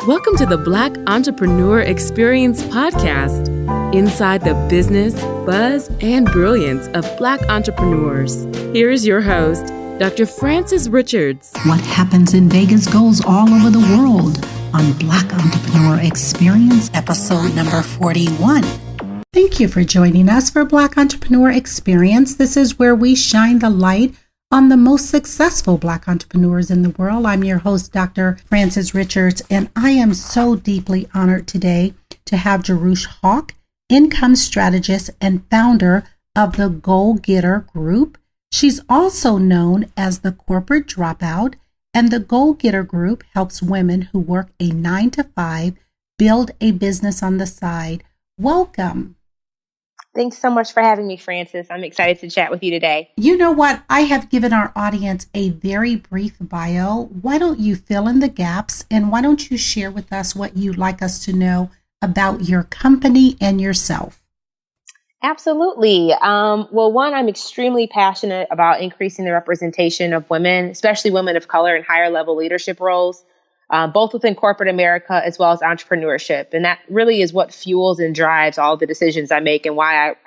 Welcome to the Black Entrepreneur Experience podcast, inside the business, buzz, and brilliance of Black entrepreneurs. Here is your host, Dr. Frances Richards. What happens in Vegas goes all over the world on Black Entrepreneur Experience, episode number 41. Thank you for joining us for Black Entrepreneur Experience. This is where we shine the light on the most successful Black entrepreneurs in the world. I'm your host, Dr. Frances Richards, and I am so deeply honored today to have Jereshia Hawk, income strategist and founder of the Goal Getter Group. She's also known as the Corporate Dropout, and the Goal Getter Group helps women who work a 9-to-5 build a business on the side. Welcome. Thanks so much for having me, Frances. I'm excited to chat with you today. You know what? I have given our audience a very brief bio. Why don't you fill in the gaps, and why don't you share with us what you'd like us to know about your company and yourself? Absolutely. Well, one, I'm extremely passionate about increasing the representation of women, especially women of color in higher level leadership roles, both within corporate America as well as entrepreneurship. And that really is what fuels and drives all the decisions I make and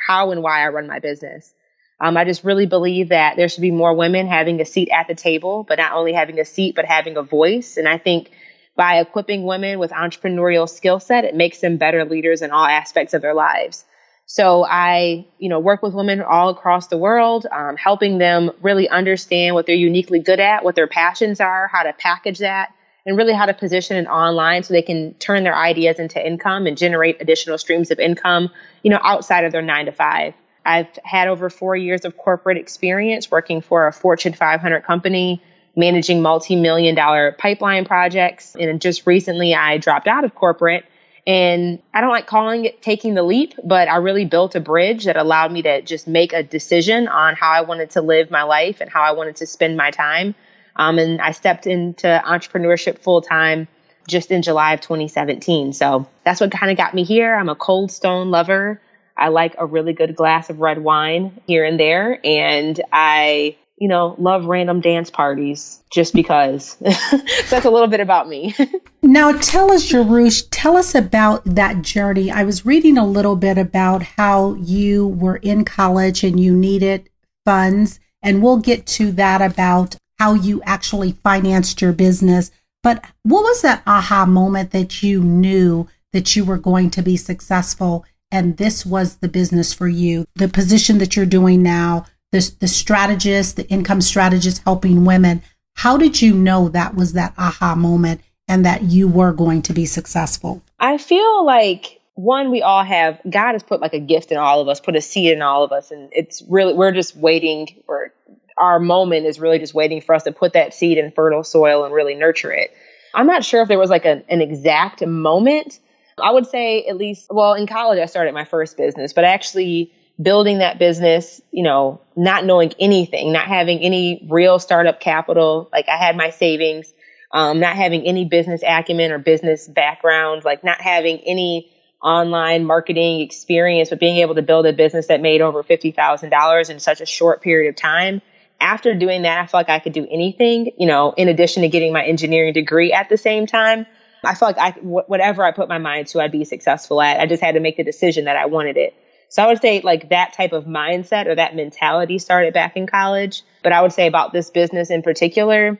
how and why I run my business. I just really believe that there should be more women having a seat at the table, but not only having a seat, but having a voice. And I think by equipping women with entrepreneurial skill set, it makes them better leaders in all aspects of their lives. So I, work with women all across the world, helping them really understand what they're uniquely good at, what their passions are, how to package that, and really how to position it online so they can turn their ideas into income and generate additional streams of income, outside of their 9-to-5. I've had over 4 years of corporate experience working for a Fortune 500 company, managing multi-million-dollar pipeline projects. And just recently I dropped out of corporate. And I don't like calling it taking the leap, but I really built a bridge that allowed me to just make a decision on how I wanted to live my life and how I wanted to spend my time. And I stepped into entrepreneurship full time just in July of 2017. So that's what kind of got me here. I'm a Cold Stone lover. I like a really good glass of red wine here and there. And I, love random dance parties just because. So that's a little bit about me. Now tell us, Jereshia, tell us about that journey. I was reading a little bit about how you were in college and you needed funds. And we'll get to that about how you actually financed your business. But what was that aha moment that you knew that you were going to be successful and this was the business for you? The position that you're doing now, the strategist, the income strategist helping women. How did you know that was that aha moment and that you were going to be successful? I feel like, one, we all have, God has put like a gift in all of us, put a seed in all of us. And it's really, we're just waiting for our moment is really just waiting for us to put that seed in fertile soil and really nurture it. I'm not sure if there was like an exact moment. I would say at least, in college, I started my first business, but actually building that business, not knowing anything, not having any real startup capital. Like I had my savings, not having any business acumen or business background, like not having any online marketing experience, but being able to build a business that made over $50,000 in such a short period of time. After doing that, I felt like I could do anything, in addition to getting my engineering degree at the same time. I felt like whatever I put my mind to, I'd be successful at. I just had to make the decision that I wanted it. So I would say like that type of mindset or that mentality started back in college. But I would say about this business in particular,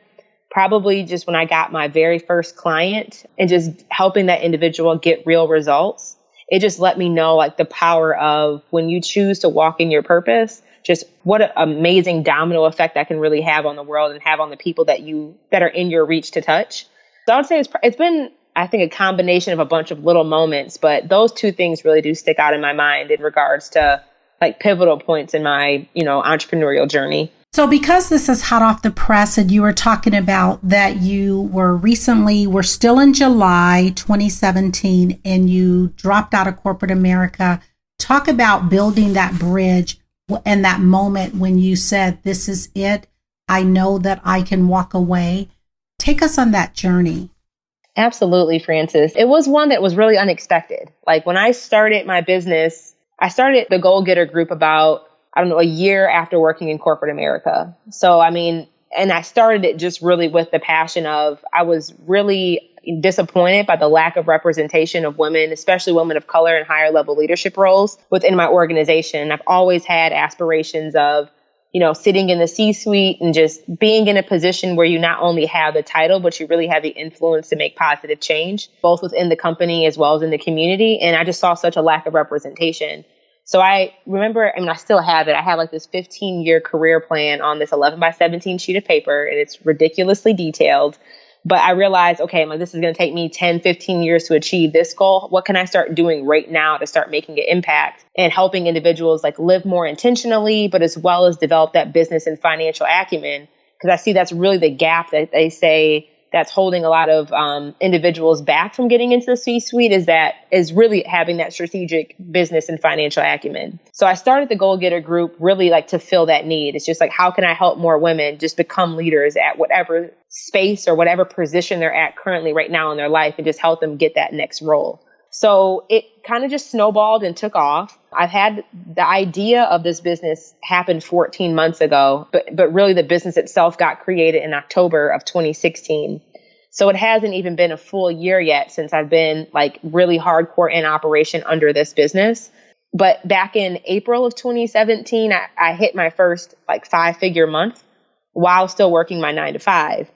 probably just when I got my very first client and just helping that individual get real results, it just let me know like the power of when you choose to walk in your purpose, just what an amazing domino effect that can really have on the world and have on the people that are in your reach to touch. So I would say it's been, I think, a combination of a bunch of little moments, but those two things really do stick out in my mind in regards to like pivotal points in my, entrepreneurial journey. So because this is hot off the press and you were talking about that we're still in July 2017 and you dropped out of corporate America, talk about building that bridge and that moment when you said, this is it, I know that I can walk away. Take us on that journey. Absolutely, Frances. It was one that was really unexpected. Like when I started my business, I started the Goal Getter Group about, a year after working in corporate America. So, and I started it just really with the passion of, I was really, disappointed by the lack of representation of women, especially women of color in higher level leadership roles within my organization. I've always had aspirations of, sitting in the C-suite and just being in a position where you not only have the title, but you really have the influence to make positive change, both within the company as well as in the community. And I just saw such a lack of representation. So I remember, I still have it. I have like this 15-year career plan on this 11 by 17 sheet of paper, and it's ridiculously detailed. But I realized, okay, this is going to take me 10, 15 years to achieve this goal. What can I start doing right now to start making an impact and helping individuals like live more intentionally, but as well as develop that business and financial acumen? Because I see that's really the gap that they say that's holding a lot of individuals back from getting into the C-suite is really having that strategic business and financial acumen. So I started the Goal Getter group really like to fill that need. It's just like, how can I help more women just become leaders at whatever space or whatever position they're at currently right now in their life, and just help them get that next role. So it kind of just snowballed and took off. I've had the idea of this business happen 14 months ago, but really the business itself got created in October of 2016. So it hasn't even been a full year yet since I've been like really hardcore in operation under this business. But back in April of 2017, I hit my first like 5-figure month while still working my 9-to-5.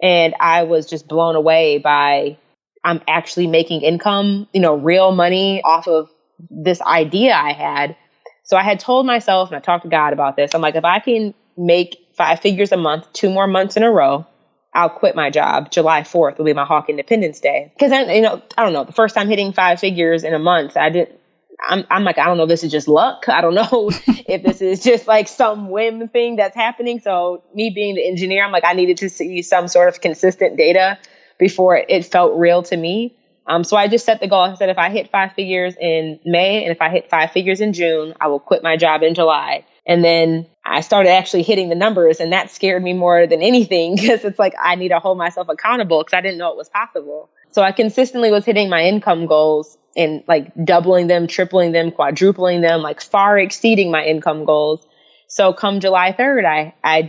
And I was just blown away by I'm actually making income, real money off of this idea I had. So I had told myself, and I talked to God about this, I'm like, if I can make 5 figures a month, 2 more months in a row, I'll quit my job. July 4th will be my Hawk Independence Day. Because I don't know, the first time hitting 5 figures in a month, I'm like, I don't know, this is just luck. I don't know if this is just like some whim thing that's happening. So me being the engineer, I'm like, I needed to see some sort of consistent data before it felt real to me. So I just set the goal. I said, if I hit 5 figures in May and if I hit 5 figures in June, I will quit my job in July. And then I started actually hitting the numbers, and that scared me more than anything, because it's like I need to hold myself accountable because I didn't know it was possible. So I consistently was hitting my income goals and like doubling them, tripling them, quadrupling them, like far exceeding my income goals. So come July 3rd, I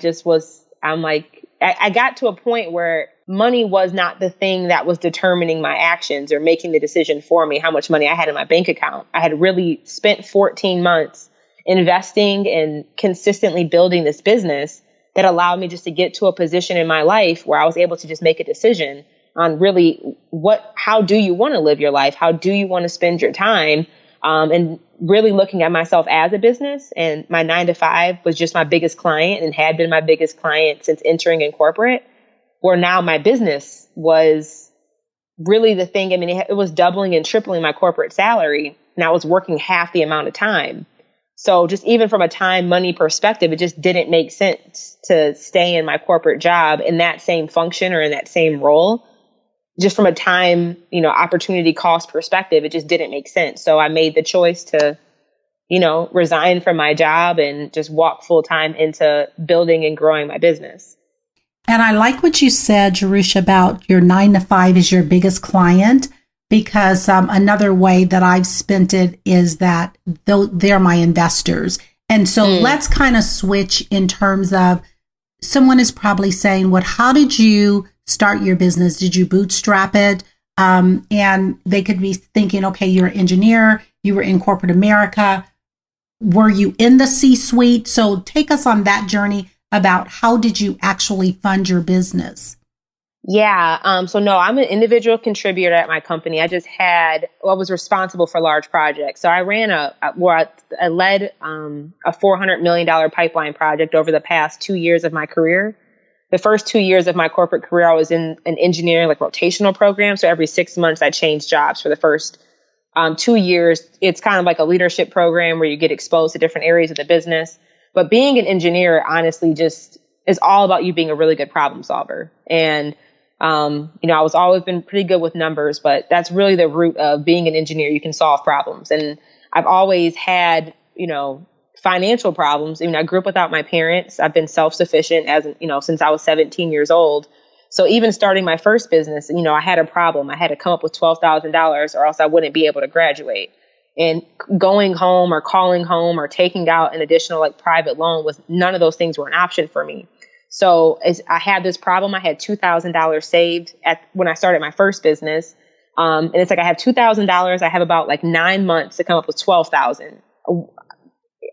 got to a point where money was not the thing that was determining my actions or making the decision for me, how much money I had in my bank account. I had really spent 14 months investing and consistently building this business that allowed me just to get to a position in my life where I was able to just make a decision on really how do you want to live your life? How do you want to spend your time? And really looking at myself as a business. And my 9-to-5 was just my biggest client and had been my biggest client since entering in corporate, where now my business was really the thing. It was doubling and tripling my corporate salary, and I was working half the amount of time. So just even from a time money perspective, it just didn't make sense to stay in my corporate job in that same function or in that same role. Just from a time, opportunity cost perspective, it just didn't make sense. So I made the choice to, resign from my job and just walk full time into building and growing my business. And I like what you said, Jereshia, about your 9-to-5 is your biggest client, because another way that I've spent it is that they're my investors. And so let's kind of switch in terms of, someone is probably saying, how did you start your business? Did you bootstrap it? And they could be thinking, okay, you're an engineer, you were in corporate America. Were you in the C-suite? So take us on that journey about how did you actually fund your business? Yeah. So no, I'm an individual contributor at my company. I was responsible for large projects. So I ran I led a $400 million pipeline project over the past 2 years of my career. The first 2 years of my corporate career, I was in an engineering rotational program. So every 6 months I changed jobs. For the first 2 years, it's kind of like a leadership program where you get exposed to different areas of the business. But being an engineer, honestly, just is all about you being a really good problem solver. And I was always been pretty good with numbers, but that's really the root of being an engineer. You can solve problems. And I've always had, financial problems. I grew up without my parents. I've been self-sufficient since I was 17 years old. So even starting my first business, I had a problem. I had to come up with $12,000 or else I wouldn't be able to graduate. And going home or calling home or taking out an additional private loan none of those things were an option for me. So as I had this problem, I had $2,000 saved when I started my first business. And it's like, I have $2,000. I have about like 9 months to come up with 12,000.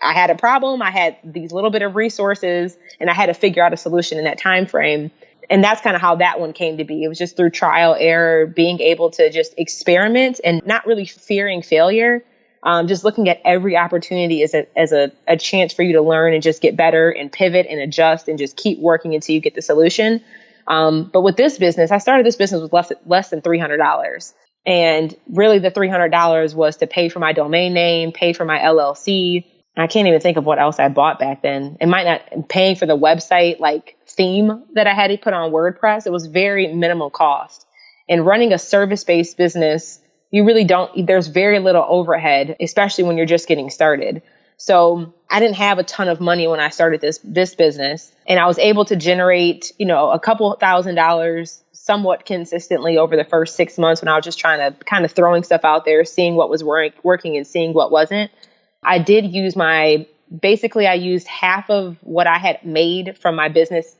I had a problem. I had these little bit of resources and I had to figure out a solution in that time frame. And that's kind of how that one came to be. It was just through trial, error, being able to just experiment and not really fearing failure. Just looking at every opportunity as a chance for you to learn and just get better and pivot and adjust and just keep working until you get the solution. But with this business, I started this business with less than $300. And really the $300 was to pay for my domain name, pay for my LLC. I can't even think of what else I bought back then. It might not paying for the website, like theme that I had to put on WordPress. It was very minimal cost. And running a service-based business, you really there's very little overhead, especially when you're just getting started. So I didn't have a ton of money when I started this business, and I was able to generate, a couple $1,000s somewhat consistently over the first 6 months when I was just trying to kind of throwing stuff out there, seeing what was working and seeing what wasn't. I did use I used half of what I had made from my business,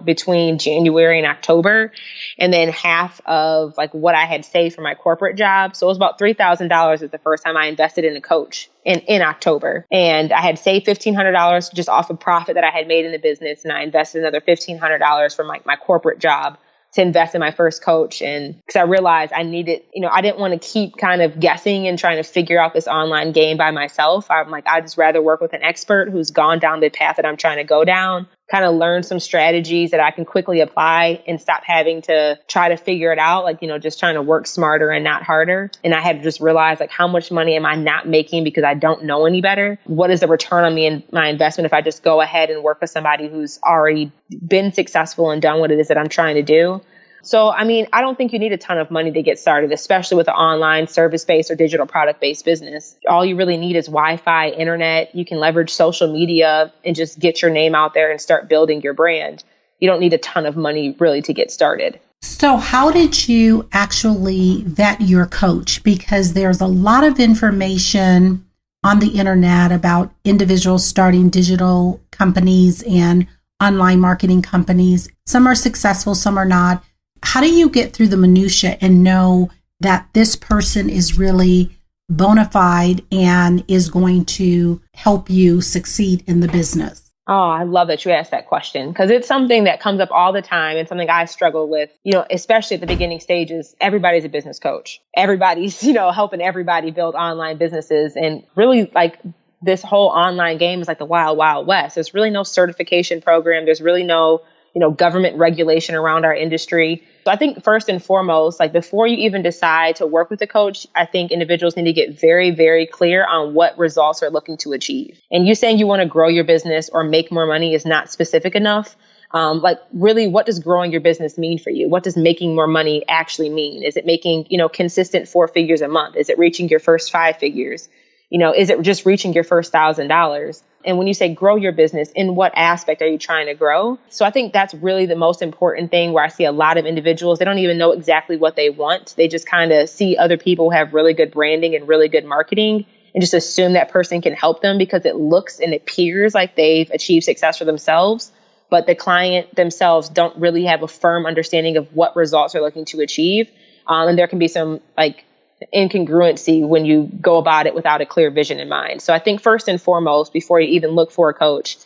between January and October, and then half of like what I had saved for my corporate job. So it was about $3,000 is the first time I invested in a coach in October. And I had saved $1,500 just off of profit that I had made in the business. And I invested another $1,500 from my corporate job to invest in my first coach. And because I realized I needed, I didn't want to keep kind of guessing and trying to figure out this online game by myself. I'm like, I'd just rather work with an expert who's gone down the path that I'm trying to go down, kind of learn some strategies that I can quickly apply and stop having to try to figure it out. Like, just trying to work smarter and not harder. And I had to just realize like, how much money am I not making because I don't know any better? What is the return on me and my investment if I just go ahead and work with somebody who's already been successful and done what it is that I'm trying to do? So, I don't think you need a ton of money to get started, especially with an online service-based or digital product-based business. All you really need is Wi-Fi, internet. You can leverage social media and just get your name out there and start building your brand. You don't need a ton of money really to get started. So how did you actually vet your coach? Because there's a lot of information on the internet about individuals starting digital companies and online marketing companies. Some are successful, some are not. How do you get through the minutia and know that this person is really bona fide and is going to help you succeed in the business? Oh, I love that you asked that question because it's something that comes up all the time and something I struggle with, especially at the beginning stages. Everybody's a business coach. Everybody's, helping everybody build online businesses. And really like this whole online game is like the wild, wild west. There's really no certification program. There's really no government regulation around our industry. So I think first and foremost, like before you even decide to work with a coach, I think individuals need to get very, very clear on what results they're looking to achieve. And you saying you want to grow your business or make more money is not specific enough. Like really, what does growing your business mean for you? What does making more money actually mean? Is it making, consistent 4 figures a month? Is it reaching your first 5 figures? Is it just reaching your first $1,000? And when you say grow your business, in what aspect are you trying to grow? So I think that's really the most important thing where I see a lot of individuals, they don't even know exactly what they want. They just kind of see other people who have really good branding and really good marketing and just assume that person can help them because it looks and appears like they've achieved success for themselves. But the client themselves don't really have a firm understanding of what results they're looking to achieve. And there can be some like incongruency when you go about it without a clear vision in mind. So I think first and foremost, before you even look for a coach,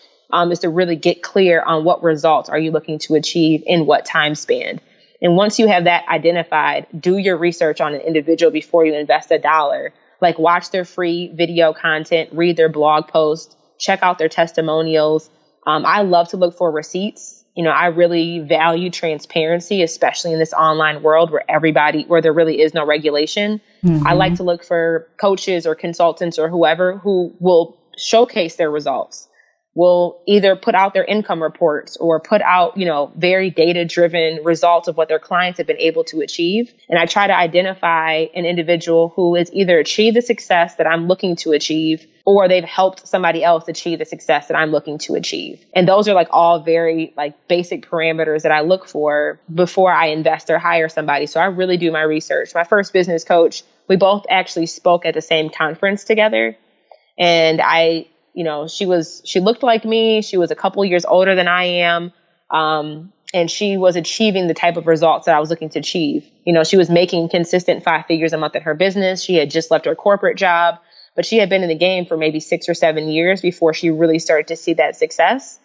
is to really get clear on what results are you looking to achieve in what time span. And once you have that identified, do your research on an individual before you invest $1. Like watch their free video content, read their blog posts, check out their testimonials. I love to look for receipts. I really value transparency, especially in this online world where there really is no regulation. Mm-hmm. I like to look for coaches or consultants or whoever who will showcase their results, will either put out their income reports or put out, very data-driven results of what their clients have been able to achieve. And I try to identify an individual who has either achieved the success that I'm looking to achieve or they've helped somebody else achieve the success that I'm looking to achieve. And those are like all very like basic parameters that I look for before I invest or hire somebody. So I really do my research. My first business coach, we both actually spoke at the same conference together. And she looked like me. She was a couple years older than I am. And she was achieving the type of results that I was looking to achieve. She was making consistent 5 figures a month in her business. She had just left her corporate job, but she had been in the game for maybe 6 or 7 years before she really started to see that success.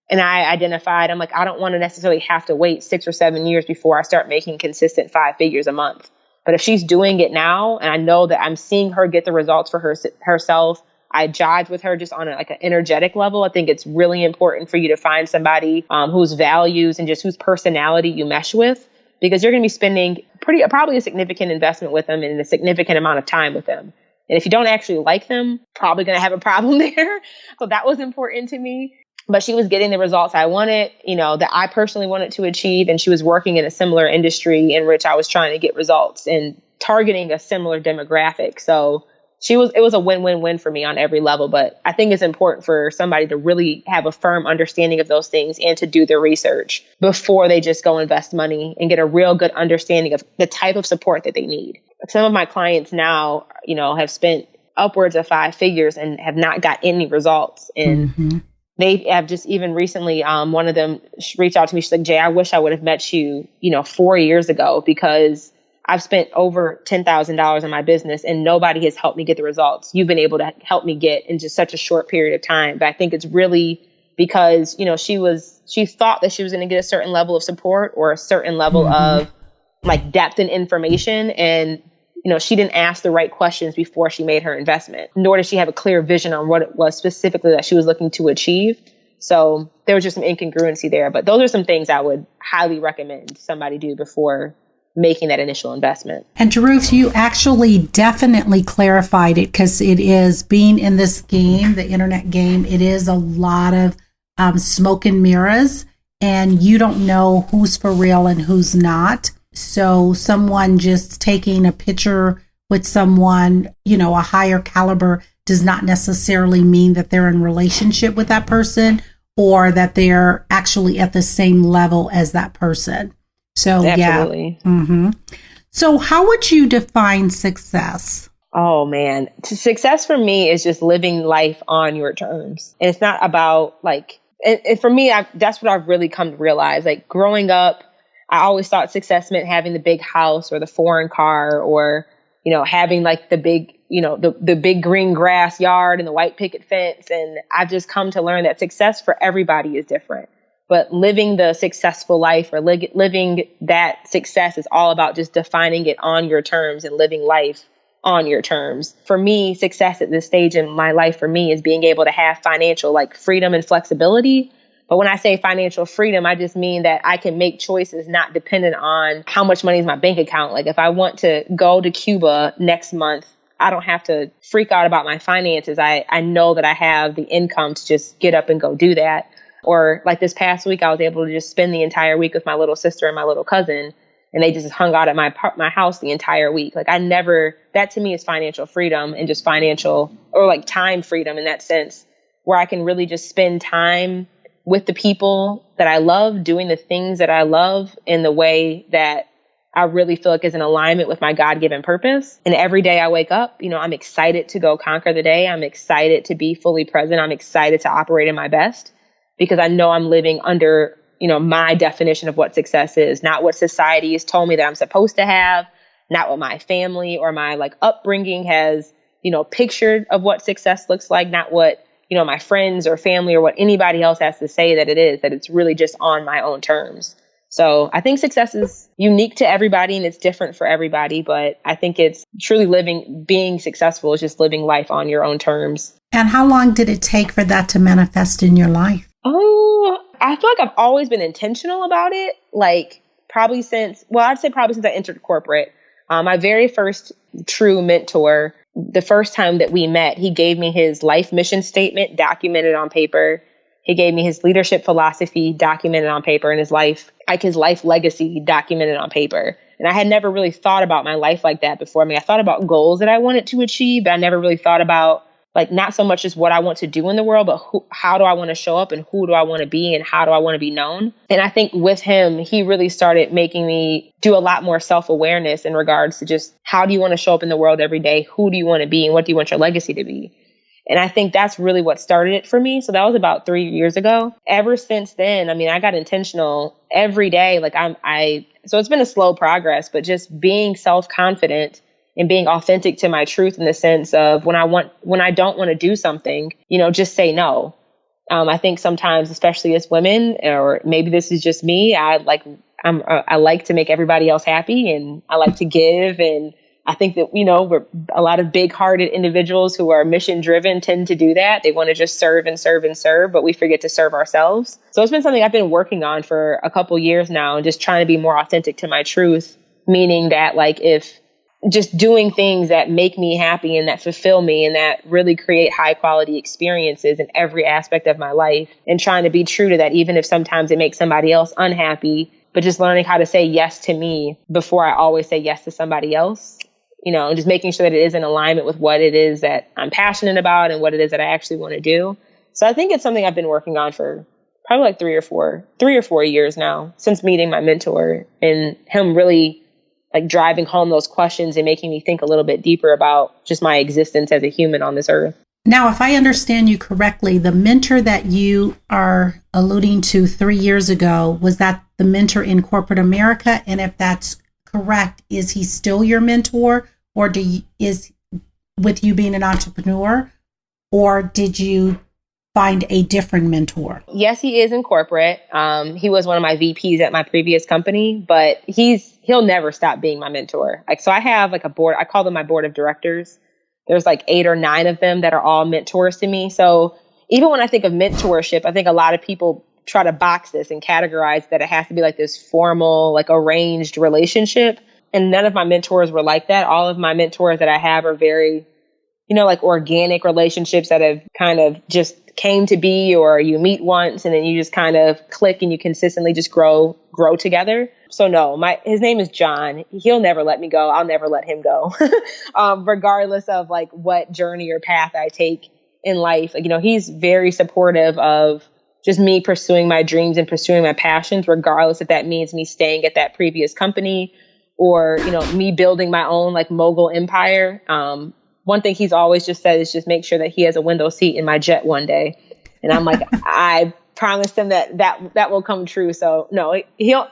And I identified, I'm like, I don't want to necessarily have to wait 6 or 7 years before I start making consistent 5 figures a month. But if she's doing it now, and I know that I'm seeing her get the results for herself, I jive with her just on an energetic level. I think it's really important for you to find somebody whose values and just whose personality you mesh with, because you're going to be spending probably a significant investment with them and a significant amount of time with them. And if you don't actually like them, probably going to have a problem there. So that was important to me. But she was getting the results I wanted, that I personally wanted to achieve. And she was working in a similar industry in which I was trying to get results and targeting a similar demographic. So it was a win-win-win for me on every level. But I think it's important for somebody to really have a firm understanding of those things and to do their research before they just go invest money and get a real good understanding of the type of support that they need. Some of my clients now, have spent upwards of 5 figures and have not got any results. And they have just even recently, one of them reached out to me. She's like, Jay, I wish I would have met you, 4 years ago, because I've spent over $10,000 in my business and nobody has helped me get the results you've been able to help me get in just such a short period of time. But I think it's really because, she thought that she was going to get a certain level of support or a certain level of depth and information. And, she didn't ask the right questions before she made her investment, nor did she have a clear vision on what it was specifically that she was looking to achieve. So there was just some incongruency there. But those are some things I would highly recommend somebody do before making that initial investment. And Jeruf, you actually definitely clarified it, because it is being in this game, the internet game, it is a lot of smoke and mirrors, and you don't know who's for real and who's not. So someone just taking a picture with someone, a higher caliber does not necessarily mean that they're in relationship with that person or that they're actually at the same level as that person. So, absolutely. Yeah. So how would you define success? Oh, man. Success for me is just living life on your terms. And it's not about and for me, that's what I've really come to realize. Growing up, I always thought success meant having the big house or the foreign car or, having the big, the big green grass yard and the white picket fence. And I've just come to learn that success for everybody is different. But living the successful life or living that success is all about just defining it on your terms and living life on your terms. For me, success at this stage in my life for me is being able to have financial freedom and flexibility. But when I say financial freedom, I just mean that I can make choices not dependent on how much money is in my bank account. If I want to go to Cuba next month, I don't have to freak out about my finances. I know that I have the income to just get up and go do that. Or this past week, I was able to just spend the entire week with my little sister and my little cousin, and they just hung out at my house the entire week. That to me is financial freedom and just financial or time freedom in that sense, where I can really just spend time with the people that I love, doing the things that I love in the way that I really feel is in alignment with my God-given purpose. And every day I wake up, I'm excited to go conquer the day. I'm excited to be fully present. I'm excited to operate in my best, because I know I'm living under, my definition of what success is, not what society has told me that I'm supposed to have, not what my family or my upbringing has, pictured of what success looks like, not what, my friends or family or what anybody else has to say that it is, that it's really just on my own terms. So I think success is unique to everybody and it's different for everybody, but I think it's truly being successful is just living life on your own terms. And how long did it take for that to manifest in your life? Oh, I feel I've always been intentional about it. I'd say probably since I entered corporate. My very first true mentor, the first time that we met, he gave me his life mission statement documented on paper. He gave me his leadership philosophy documented on paper, and his life legacy documented on paper. And I had never really thought about my life like that before. I thought about goals that I wanted to achieve, but I never really thought about not so much as what I want to do in the world, but how do I want to show up and who do I want to be and how do I want to be known? And I think with him, he really started making me do a lot more self-awareness in regards to just how do you want to show up in the world every day? Who do you want to be and what do you want your legacy to be? And I think that's really what started it for me. So that was about 3 years ago. Ever since then, I mean, I got intentional every day. Like so it's been a slow progress, but just being self-confident and being authentic to my truth in the sense of when I don't want to do something, just say no. I think sometimes, especially as women, or maybe this is just me, I like to make everybody else happy, and I like to give. And I think that, we're a lot of big-hearted individuals who are mission-driven tend to do that. They want to just serve and serve and serve, but we forget to serve ourselves. So it's been something I've been working on for a couple years now, and just trying to be more authentic to my truth, meaning that if just doing things that make me happy and that fulfill me and that really create high quality experiences in every aspect of my life, and trying to be true to that, even if sometimes it makes somebody else unhappy, but just learning how to say yes to me before I always say yes to somebody else, and just making sure that it is in alignment with what it is that I'm passionate about and what it is that I actually want to do. So I think it's something I've been working on for probably 3 or 4 years now, since meeting my mentor, and him really driving home those questions and making me think a little bit deeper about just my existence as a human on this earth. Now, if I understand you correctly, the mentor that you are alluding to 3 years ago, was that the mentor in corporate America? And if that's correct, is he still your mentor, or is with you being an entrepreneur, or did you find a different mentor? Yes, he is in corporate. He was one of my VPs at my previous company, but he'll never stop being my mentor. So I have a board, I call them my board of directors. There's 8 or 9 of them that are all mentors to me. So even when I think of mentorship, I think a lot of people try to box this and categorize that it has to be this formal, arranged relationship. And none of my mentors were like that. All of my mentors that I have are very, organic relationships that have kind of just came to be, or you meet once and then you just kind of click and you consistently just grow together. So no, his name is John. He'll never let me go. I'll never let him go. Regardless of what journey or path I take in life. He's very supportive of just me pursuing my dreams and pursuing my passions, regardless if that means me staying at that previous company or, me building my own mogul empire. One thing he's always just said is just make sure that he has a window seat in my jet one day. And I'm I promised him that will come true. So no,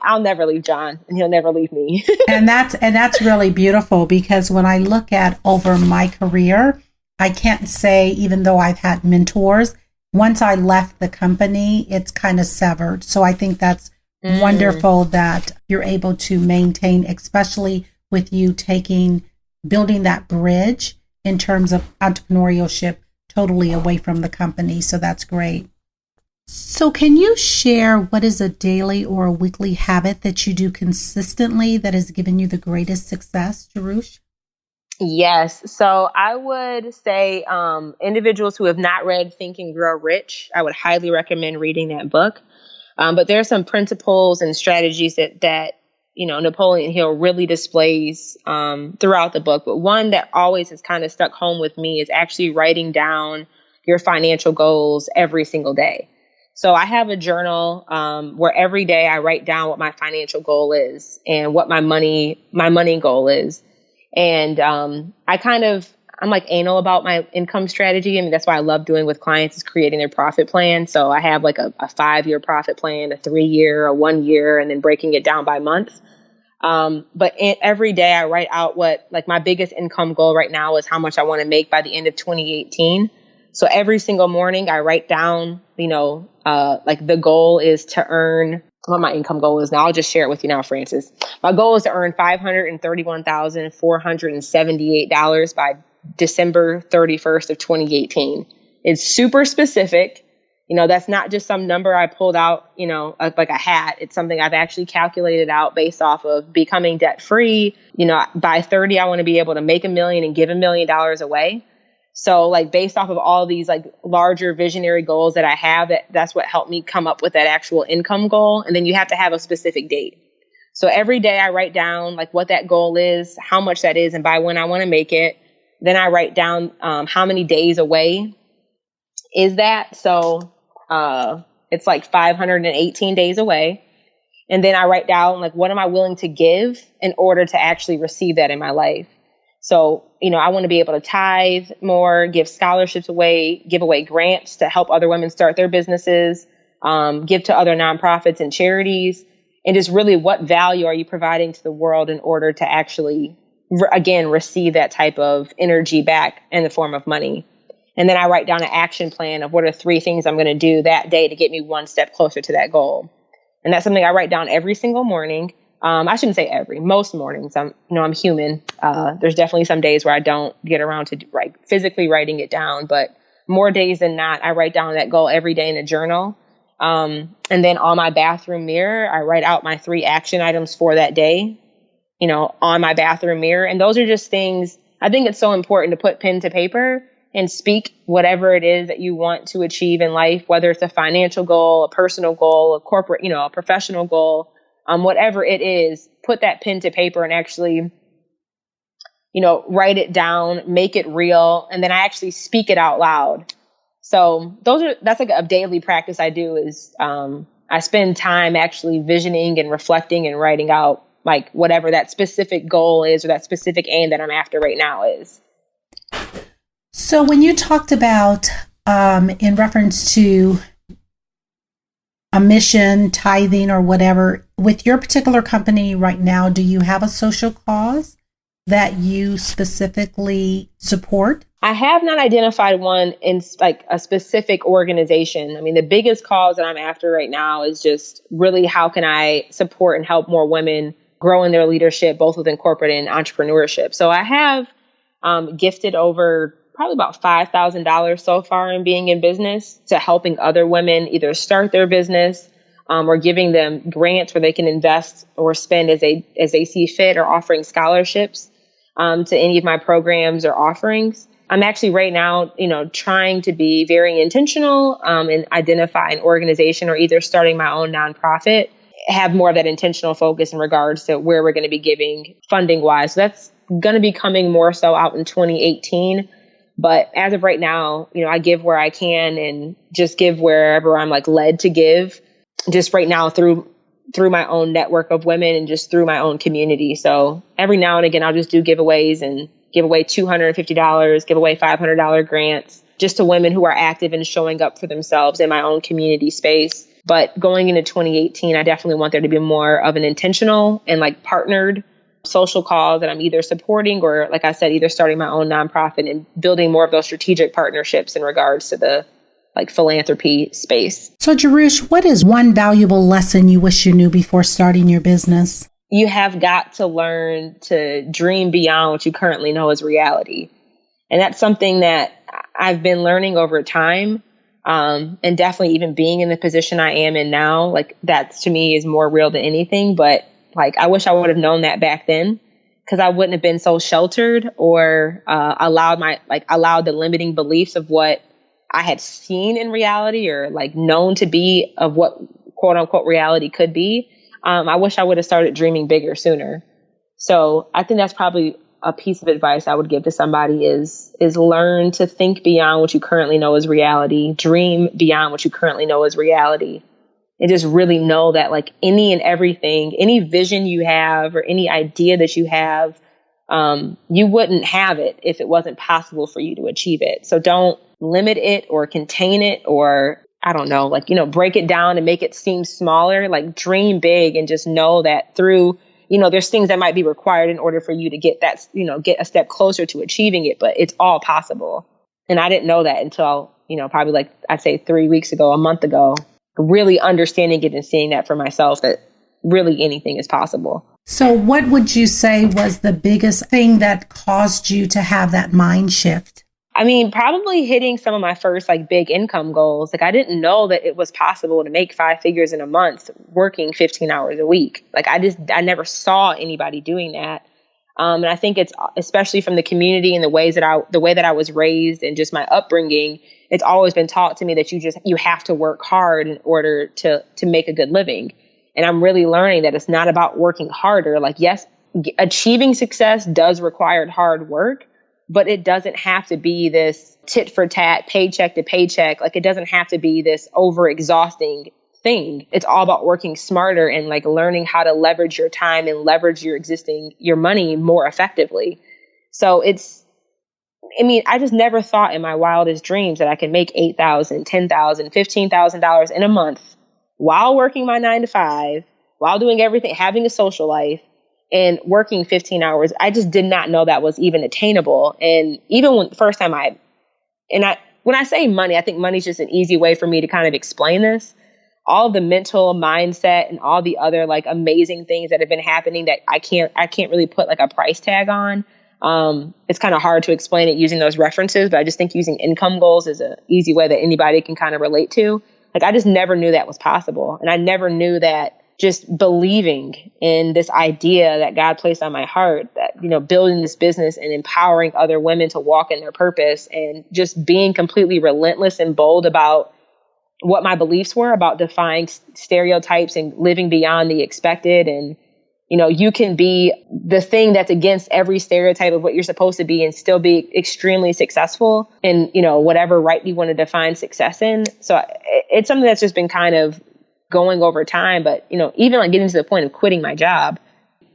I'll never leave John, and he'll never leave me. and that's really beautiful, because when I look at over my career, I can't say, even though I've had mentors, once I left the company, it's kind of severed. So I think that's wonderful that you're able to maintain, especially with you building that bridge in terms of entrepreneurship totally away from the company. So that's great. So can you share what is a daily or a weekly habit that you do consistently that has given you the greatest success, Jerusha? Yes. So I would say individuals who have not read Think and Grow Rich, I would highly recommend reading that book. But there are some principles and strategies that Napoleon Hill really displays throughout the book. But one that always has kind of stuck home with me is actually writing down your financial goals every single day. So I have a journal where every day I write down what my financial goal is and what my money goal is. And I'm anal about my income strategy. I mean, that's what I love doing with clients, is creating their profit plan. So I have a 5-year profit plan, a 3-year, a 1 year, and then breaking it down by month. But every day I write out what my biggest income goal right now is how much I want to make by the end of 2018. So every single morning I write down, the goal is to earn what my income goal is now. I'll just share it with you now, Francis. My goal is to earn $531,478 by December 31st of 2018. It's super specific. That's not just some number I pulled out, like a hat. It's something I've actually calculated out based off of becoming debt free. By 30, I want to be able to make $1 million and give $1 million away. So based off of all these larger visionary goals that I have, that's what helped me come up with that actual income goal. And then you have to have a specific date. So every day I write down what that goal is, how much that is, and by when I want to make it. Then I write down how many days away is that. So it's 518 days away. And then I write down what am I willing to give in order to actually receive that in my life. So, I want to be able to tithe more, give scholarships away, give away grants to help other women start their businesses, give to other nonprofits and charities. And just really, what value are you providing to the world in order to actually, again, receive that type of energy back in the form of money? And then I write down an action plan of what are 3 things I'm going to do that day to get me one step closer to that goal. And that's something I write down every single morning. I shouldn't say most mornings. I'm human. There's definitely some days where I don't get around to physically writing it down, but more days than not, I write down that goal every day in a journal. And then on my bathroom mirror, I write out my 3 action items for that day, on my bathroom mirror. And those are just things, I think it's so important to put pen to paper and speak whatever it is that you want to achieve in life, whether it's a financial goal, a personal goal, a corporate, a professional goal. Whatever it is, put that pen to paper and actually, write it down, make it real. And then I actually speak it out loud. So that's like a daily practice I do is, I spend time actually visioning and reflecting and writing out like whatever that specific goal is or that specific aim that I'm after right now is. So when you talked about, in reference to a mission, tithing, or whatever, with your particular company right now, do you have a social cause that you specifically support? I have not identified one in like a specific organization. I mean, the biggest cause that I'm after right now is just really how can I support and help more women grow in their leadership, both within corporate and entrepreneurship. So I have gifted over probably about $5,000 so far in being in business to helping other women either start their business or giving them grants where they can invest or spend as they see fit, or offering scholarships to any of my programs or offerings. I'm actually right now, trying to be very intentional and identify an organization or either starting my own nonprofit, have more of that intentional focus in regards to where we're going to be giving funding wise. So that's going to be coming more so out in 2018. But as of right now, I give where I can and just give wherever I'm led to give, just right now through my own network of women and just through my own community. So every now and again, I'll just do giveaways and give away $250, give away $500 grants just to women who are active and showing up for themselves in my own community space. But going into 2018, I definitely want there to be more of an intentional and partnered social cause that I'm either supporting or, like I said, either starting my own nonprofit and building more of those strategic partnerships in regards to the philanthropy space. So Jerish, what is one valuable lesson you wish you knew before starting your business? You have got to learn to dream beyond what you currently know is reality. And that's something that I've been learning over time. And definitely even being in the position I am in now, that to me is more real than anything. But I wish I would have known that back then, because I wouldn't have been so sheltered or allowed the limiting beliefs of what I had seen in reality or known to be of what quote unquote reality could be. I wish I would have started dreaming bigger sooner. So I think that's probably a piece of advice I would give to somebody is learn to think beyond what you currently know is reality, dream beyond what you currently know is reality. And just really know that any and everything, any vision you have or any idea that you have, you wouldn't have it if it wasn't possible for you to achieve it. So don't limit it or contain it or, I don't know, break it down and make it seem smaller. Dream big and just know that through, there's things that might be required in order for you to get that, get a step closer to achieving it, but it's all possible. And I didn't know that until, probably I'd say 3 weeks ago, a month ago. Really understanding it and seeing that for myself, that really anything is possible. So what would you say was the biggest thing that caused you to have that mind shift? I mean, probably hitting some of my first big income goals. I didn't know that it was possible to make 5 figures in a month working 15 hours a week. I never saw anybody doing that. And I think it's especially from the community and the way that I was raised and just my upbringing, it's always been taught to me that you have to work hard in order to make a good living. And I'm really learning that it's not about working harder. Yes, achieving success does require hard work, but it doesn't have to be this tit for tat, paycheck to paycheck. It doesn't have to be this over exhausting thing. It's all about working smarter and learning how to leverage your time and leverage your money more effectively. So I just never thought in my wildest dreams that I could make $8,000, $10,000, $15,000 in a month while working my 9 to 5, while doing everything, having a social life and working 15 hours. I just did not know that was even attainable. And even when the first time when I say money, I think money is just an easy way for me to kind of explain this. All of the mental mindset and all the other like amazing things that have been happening that I can't really put like a price tag on. It's kind of hard to explain it using those references, but I just think using income goals is an easy way that anybody can kind of relate to. Like, I just never knew that was possible. And I never knew that just believing in this idea that God placed on my heart, that, building this business and empowering other women to walk in their purpose and just being completely relentless and bold about what my beliefs were about defying stereotypes and living beyond the expected. And, you can be the thing that's against every stereotype of what you're supposed to be and still be extremely successful in, whatever right you want to define success in. So it's something that's just been kind of going over time. But, even like getting to the point of quitting my job,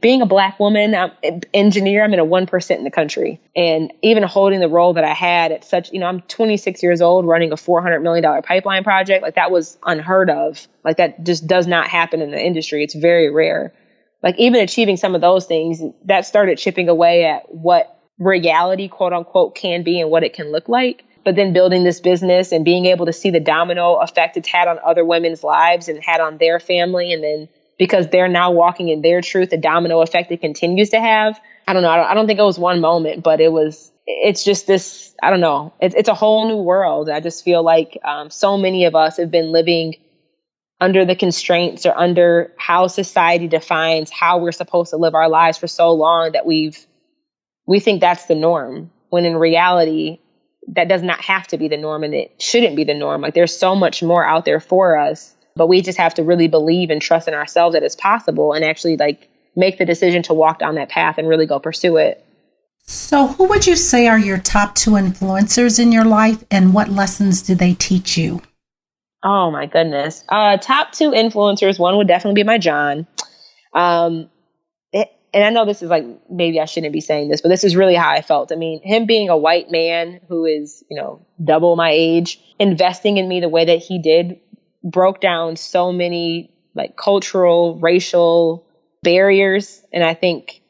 being a Black woman, I'm an engineer, I'm in a 1% in the country. And even holding the role that I had at such, I'm 26 years old running a $400 million pipeline project. Like, that was unheard of. Like, that just does not happen in the industry. It's very rare. Like, even achieving some of those things, that started chipping away at what reality, quote unquote, can be and what it can look like. But then building this business and being able to see the domino effect it's had on other women's lives and had on their family. And then because they're now walking in their truth, the domino effect it continues to have. I don't know. I don't think it was one moment, but it's just this, I don't know. It's a whole new world. I just feel like so many of us have been living under the constraints or under how society defines how we're supposed to live our lives for so long that we think that's the norm, when in reality, that does not have to be the norm and it shouldn't be the norm. Like, there's so much more out there for us, but we just have to really believe and trust in ourselves that it's possible and actually like make the decision to walk down that path and really go pursue it. So who would you say are your top 2 influencers in your life, and what lessons do they teach you? Oh my goodness. Top 2 influencers. One would definitely be my John. And I know this is like, maybe I shouldn't be saying this, but this is really how I felt. I mean, him being a white man who is, double my age, investing in me the way that he did, broke down so many like cultural, racial barriers. And I think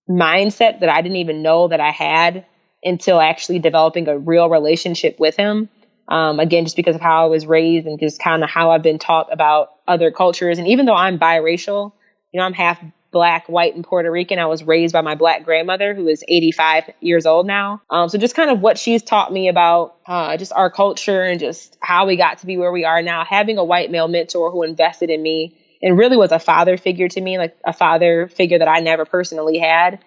mindset that I didn't even know that I had until actually developing a real relationship with him. Again, just because of how I was raised and just kind of how I've been taught about other cultures. And even though I'm biracial, I'm half Black, white, and Puerto Rican. I was raised by my Black grandmother, who is 85 years old now. So just kind of what she's taught me about just our culture and just how we got to be where we are now. Having a white male mentor who invested in me and really was a father figure to me, like a father figure that I never personally had,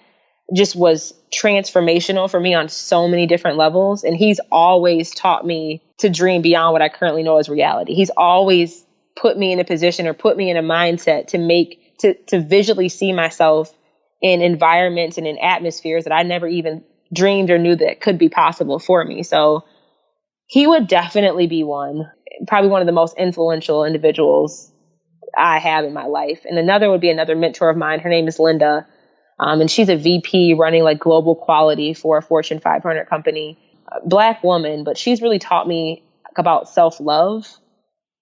just was transformational for me on so many different levels. And he's always taught me to dream beyond what I currently know as reality. He's always put me in a position or put me in a mindset to visually see myself in environments and in atmospheres that I never even dreamed or knew that could be possible for me. So he would definitely be one, probably one of the most influential individuals I have in my life. And another would be another mentor of mine. Her name is Linda. And she's a VP running like global quality for a Fortune 500 company, Black woman, but she's really taught me about self-love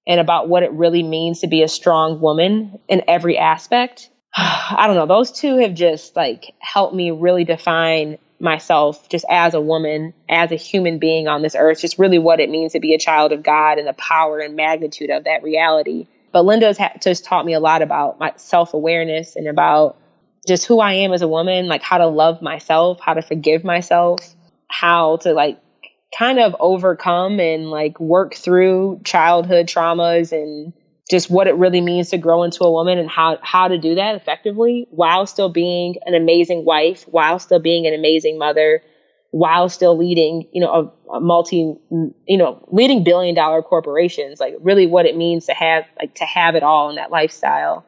and about what it really means to be a strong woman in every aspect. I don't know. Those 2 have just like helped me really define myself just as a woman, as a human being on this earth, just really what it means to be a child of God and the power and magnitude of that reality. But Linda has just taught me a lot about my self-awareness and about just who I am as a woman, like how to love myself, how to forgive myself, how to like kind of overcome and like work through childhood traumas and just what it really means to grow into a woman and how to do that effectively while still being an amazing wife, while still being an amazing mother, while still leading, leading billion-dollar corporations, like really what it means to have it all in that lifestyle.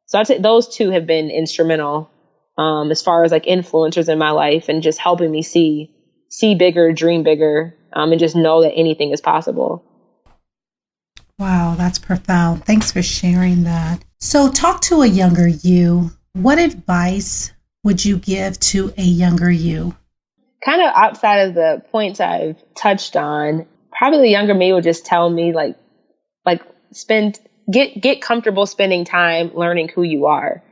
So I'd say those 2 have been instrumental as far as like influencers in my life and just helping me see bigger, dream bigger, and just know that anything is possible. Wow, that's profound. Thanks for sharing that. So talk to a younger you. What advice would you give to a younger you? kind of outside of the points I've touched on, probably the younger me would just tell me like get comfortable spending time learning who you are.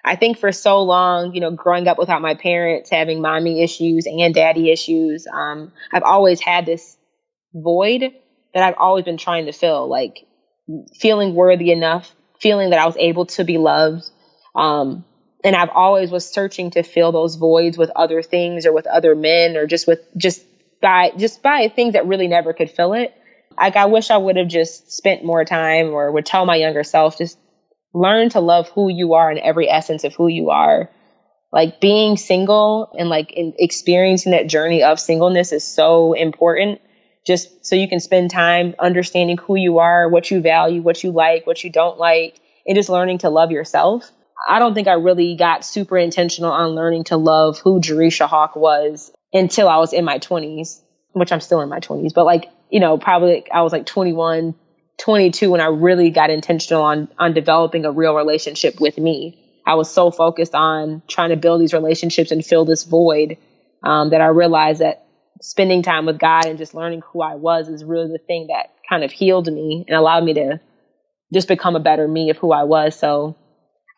I think for so long, growing up without my parents, having mommy issues and daddy issues, I've always had this void that I've always been trying to fill, like feeling worthy enough, feeling that I was able to be loved. And I've always was searching to fill those voids with other things or with other men or just by things that really never could fill it. Like, I wish I would have just spent more time, or would tell my younger self, just learn to love who you are in every essence of who you are. Like, being single and experiencing that journey of singleness is so important, just so you can spend time understanding who you are, what you value, what you like, what you don't like, and just learning to love yourself. I don't think I really got super intentional on learning to love who Jereshia Hawk was until I was in my 20s, which I'm still in my 20s, but probably I was 21, 22 when I really got intentional on developing a real relationship with me. I was so focused on trying to build these relationships and fill this void that I realized that spending time with God and just learning who I was is really the thing that kind of healed me and allowed me to just become a better me of who I was. So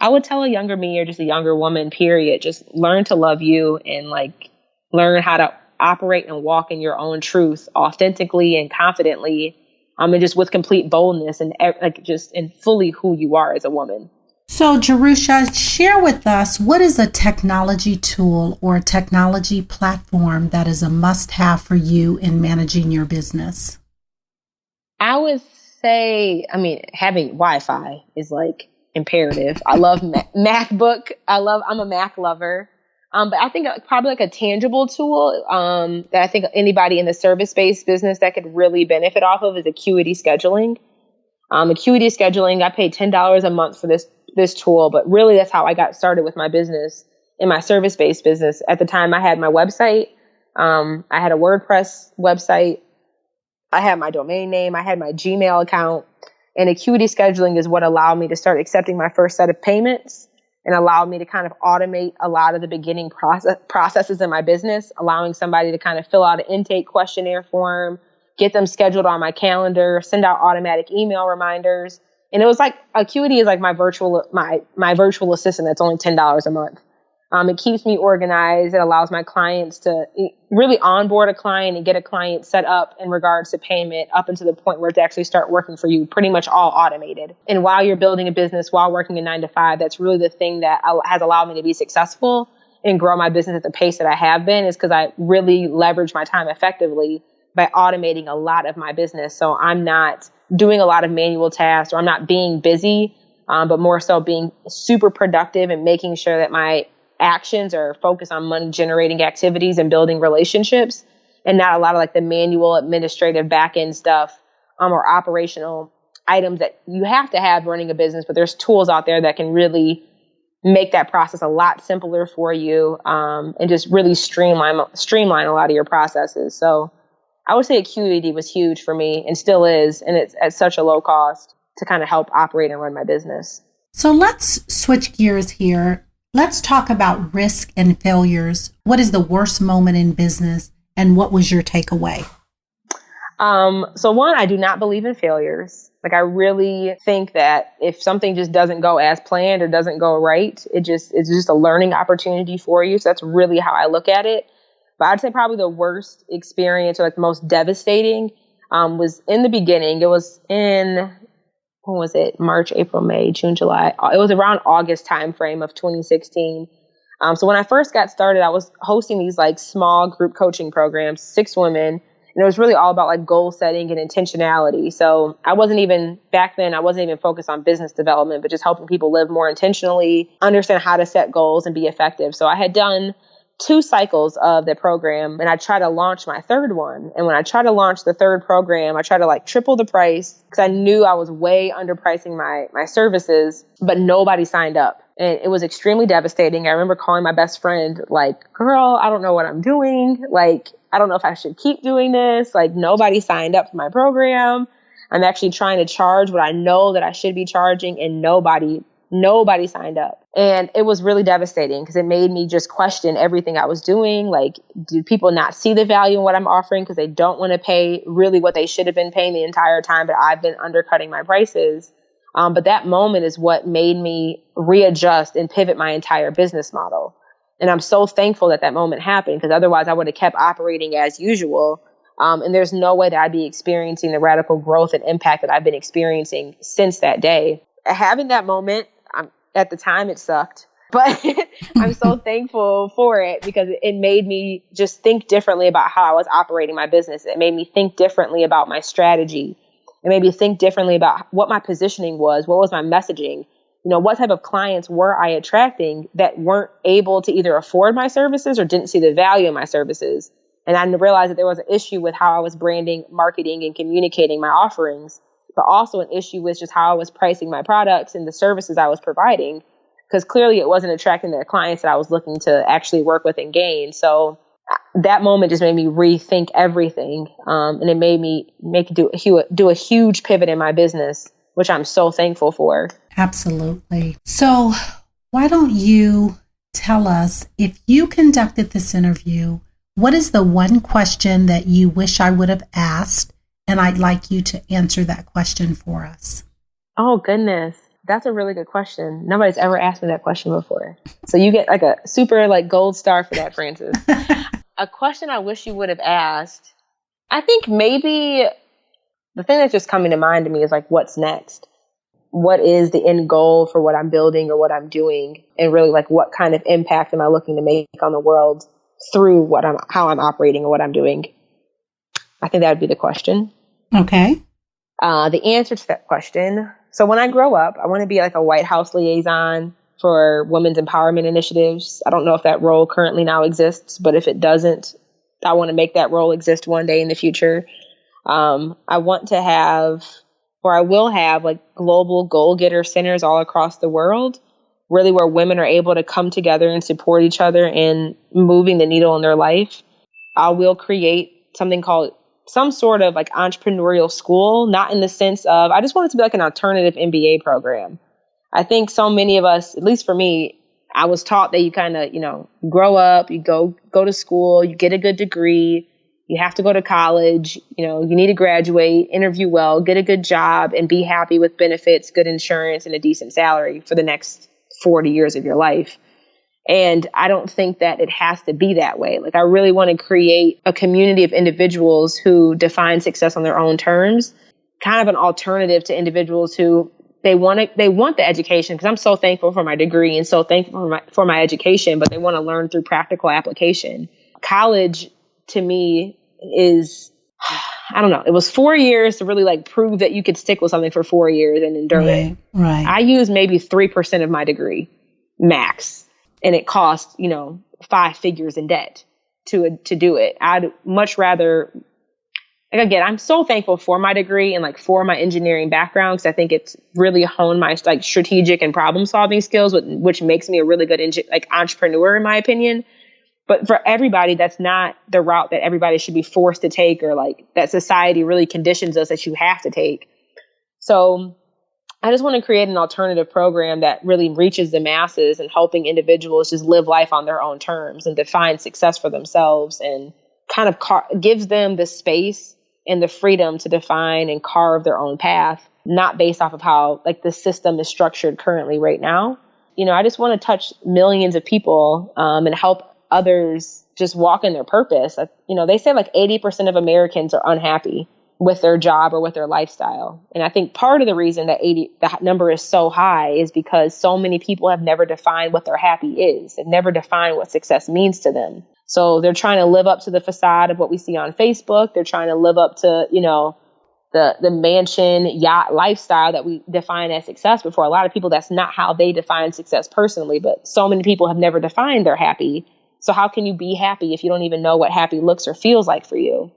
I would tell a younger me, or just a younger woman, period, just learn to love you and learn how to operate and walk in your own truth authentically and confidently, and just with complete boldness and and fully who you are as a woman. So, Jereshia, share with us, what is a technology tool or a technology platform that is a must-have for you in managing your business? I would say, having Wi-Fi is imperative. I love MacBook. I'm a Mac lover. But I think probably a tangible tool that I think anybody in the service-based business that could really benefit off of is Acuity Scheduling. Acuity Scheduling, I paid $10 a month for this tool, but really that's how I got started with my business, in my service-based business. At the time, I had my website. I had a WordPress website. I had my domain name. I had my Gmail account. And Acuity Scheduling is what allowed me to start accepting my first set of payments, and allowed me to kind of automate a lot of the beginning processes in my business, allowing somebody to kind of fill out an intake questionnaire form, get them scheduled on my calendar, send out automatic email reminders. And it was Acuity is my virtual assistant that's only $10 a month. It keeps me organized. It allows my clients to really onboard a client and get a client set up in regards to payment up until the point where it's actually start working for you, pretty much all automated. And while you're building a business, while working a 9-to-5, that's really the thing that has allowed me to be successful and grow my business at the pace that I have been, is because I really leverage my time effectively by automating a lot of my business. So I'm not doing a lot of manual tasks, or I'm not being busy, but more so being super productive and making sure that my actions are focused on money generating activities and building relationships, and not a lot of the manual administrative back end stuff or operational items that you have to have running a business. But there's tools out there that can really make that process a lot simpler for you, and just really streamline a lot of your processes. So I would say Acuity was huge for me and still is, and it's at such a low cost to kind of help operate and run my business. So let's switch gears here. Let's talk about risk and failures. What is the worst moment in business, and what was your takeaway? So one, I do not believe in failures. I really think that if something just doesn't go as planned or doesn't go right, it's just a learning opportunity for you. So that's really how I look at it. But I'd say probably the worst experience, or the most devastating, was in the beginning. It was in, when was it? March, April, May, June, July. It was around August timeframe of 2016. So when I first got started, I was hosting these small group coaching programs, 6 women, and it was really all about goal setting and intentionality. So back then I wasn't even focused on business development, but just helping people live more intentionally, understand how to set goals and be effective. So I had done 2 cycles of the program, and I tried to launch my 3rd one. And when I tried to launch the 3rd program, I tried to triple the price, because I knew I was way underpricing my services, but nobody signed up. And it was extremely devastating. I remember calling my best friend, girl, I don't know what I'm doing. I don't know if I should keep doing this. Nobody signed up for my program. I'm actually trying to charge what I know that I should be charging, and nobody Nobody signed up. And it was really devastating because it made me just question everything I was doing. Like, do people not see the value in what I'm offering because they don't want to pay really what they should have been paying the entire time, but I've been undercutting my prices. But that moment is what made me readjust and pivot my entire business model. And I'm so thankful that that moment happened, because otherwise I would have kept operating as usual. And there's no way that I'd be experiencing the radical growth and impact that I've been experiencing since that day. Having that moment, at the time it sucked, but I'm so thankful for it, because it made me just think differently about how I was operating my business. It made me think differently about my strategy. It made me think differently about what my positioning was, what was my messaging. What type of clients were I attracting that weren't able to either afford my services or didn't see the value in my services. And I realized that there was an issue with how I was branding, marketing, and communicating my offerings, but also an issue with just how I was pricing my products and the services I was providing, because clearly it wasn't attracting the clients that I was looking to actually work with and gain. So that moment just made me rethink everything. And it made me do a huge pivot in my business, which I'm so thankful for. Absolutely. So why don't you tell us, if you conducted this interview, what is the one question that you wish I would have asked? And I'd like you to answer that question for us. Oh, goodness. That's a really good question. Nobody's ever asked me that question before. So you get like a super gold star for that, Francis. A question I wish you would have asked. I think maybe the thing that's just coming to mind to me is what's next? What is the end goal for what I'm building or what I'm doing? And really what kind of impact am I looking to make on the world through how I'm operating or what I'm doing? I think that would be the question. Okay. The answer to that question. So when I grow up, I want to be a White House liaison for women's empowerment initiatives. I don't know if that role currently now exists, but if it doesn't, I want to make that role exist one day in the future. I want to have, or I will have, global goal-getter centers all across the world, really where women are able to come together and support each other in moving the needle in their life. I will create something called some sort of entrepreneurial school, not in the sense of, I just want it to be an alternative MBA program. I think so many of us, at least for me, I was taught that you kind of, grow up, you go to school, you get a good degree, you have to go to college, you need to graduate, interview well, get a good job, and be happy with benefits, good insurance, and a decent salary for the next 40 years of your life. And I don't think that it has to be that way. I really want to create a community of individuals who define success on their own terms, kind of an alternative to individuals who they want the education, because I'm so thankful for my degree and so thankful for my education, but they want to learn through practical application. College to me is, I don't know, it was 4 years to really prove that you could stick with something for 4 years and endure it. Right. I used maybe 3% of my degree max, and it cost, 5 figures in debt to do it. I'd much rather, again, I'm so thankful for my degree and for my engineering background, because I think it's really honed my strategic and problem solving skills, which makes me a really good entrepreneur in my opinion. But for everybody, that's not the route that everybody should be forced to take, or that society really conditions us that you have to take. So I just want to create an alternative program that really reaches the masses and helping individuals just live life on their own terms and define success for themselves, and kind of gives them the space and the freedom to define and carve their own path, not based off of how the system is structured currently right now. I just want to touch millions of people and help others just walk in their purpose. They say 80% of Americans are unhappy with their job or with their lifestyle. And I think part of the reason that that number is so high is because so many people have never defined what their happy is. They've never defined what success means to them. So they're trying to live up to the facade of what we see on Facebook. They're trying to live up to, the mansion yacht lifestyle that we define as success. But for a lot of people, that's not how they define success personally. But so many people have never defined their happy. So how can you be happy if you don't even know what happy looks or feels like for you?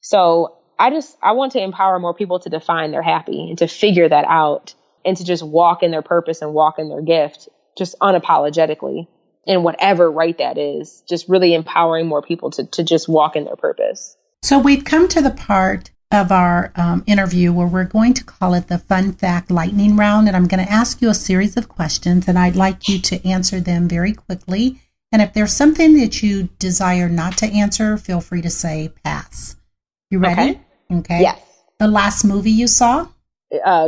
So I want to empower more people to define their happy and to figure that out, and to just walk in their purpose and walk in their gift, just unapologetically, in whatever right that is, just really empowering more people to just walk in their purpose. So we've come to the part of our interview where we're going to call it the Fun Fact Lightning Round. And I'm going to ask you a series of questions, and I'd like you to answer them very quickly. And if there's something that you desire not to answer, feel free to say pass. You ready? Okay. Yes. The last movie you saw?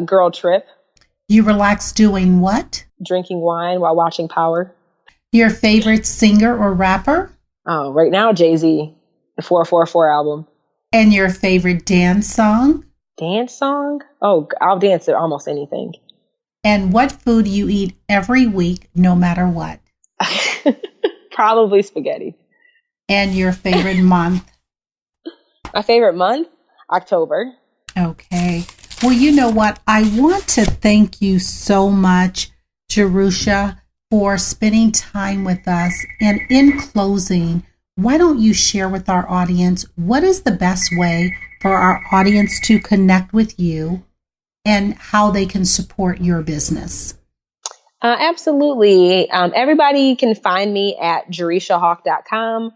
Girl Trip. You relax doing what? Drinking wine while watching Power. Your favorite singer or rapper? Oh, right now, Jay-Z, the 444 album. And your favorite dance song? Dance song? Oh, I'll dance to almost anything. And what food you eat every week, no matter what? Probably spaghetti. And your favorite month? My favorite month? October. Okay. Well, you know what? I want to thank you so much, Jereshia, for spending time with us. And in closing, why don't you share with our audience what is the best way for our audience to connect with you and how they can support your business? Absolutely. Everybody can find me at JereshiaHawk.com.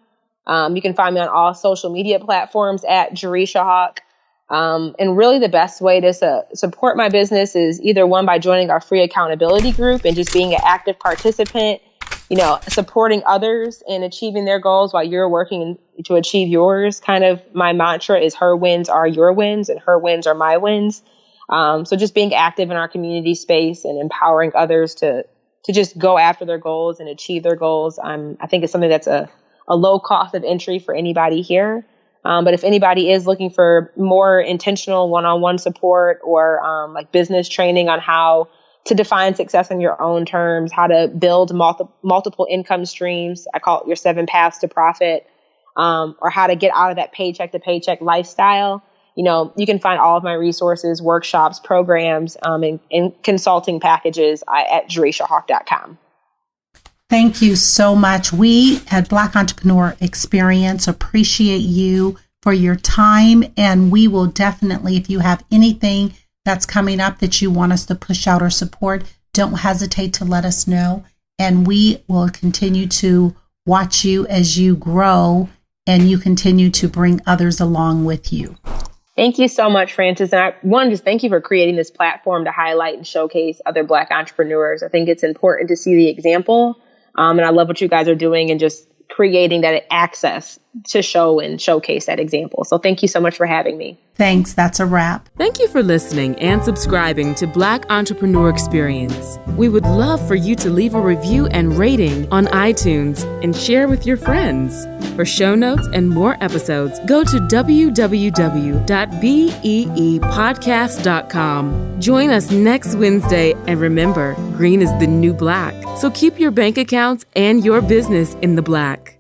You can find me on all social media platforms at Jereshia Hawk. And really the best way to support my business is either one, by joining our free accountability group and just being an active participant, supporting others and achieving their goals while you're working to achieve yours. Kind of my mantra is her wins are your wins and her wins are my wins. So just being active in our community space and empowering others to just go after their goals and achieve their goals. I think it's something that's a low cost of entry for anybody here. But if anybody is looking for more intentional one-on-one support or like business training on how to define success on your own terms, how to build multiple income streams, I call it your 7 paths to profit, or how to get out of that paycheck to paycheck lifestyle, you can find all of my resources, workshops, programs, and consulting packages at JereshiaHawk.com. Thank you so much. We at Black Entrepreneur Experience appreciate you for your time, and we will definitely, if you have anything that's coming up that you want us to push out or support, don't hesitate to let us know, and we will continue to watch you as you grow and you continue to bring others along with you. Thank you so much, Francis. And I want to just thank you for creating this platform to highlight and showcase other Black entrepreneurs. I think it's important to see the example. And I love what you guys are doing and just creating that access to show and showcase that example. So thank you so much for having me. Thanks. That's a wrap. Thank you for listening and subscribing to Black Entrepreneur Experience. We would love for you to leave a review and rating on iTunes and share with your friends. For show notes and more episodes, go to www.beepodcast.com. Join us next Wednesday, and remember, green is the new black. So keep your bank accounts and your business in the black.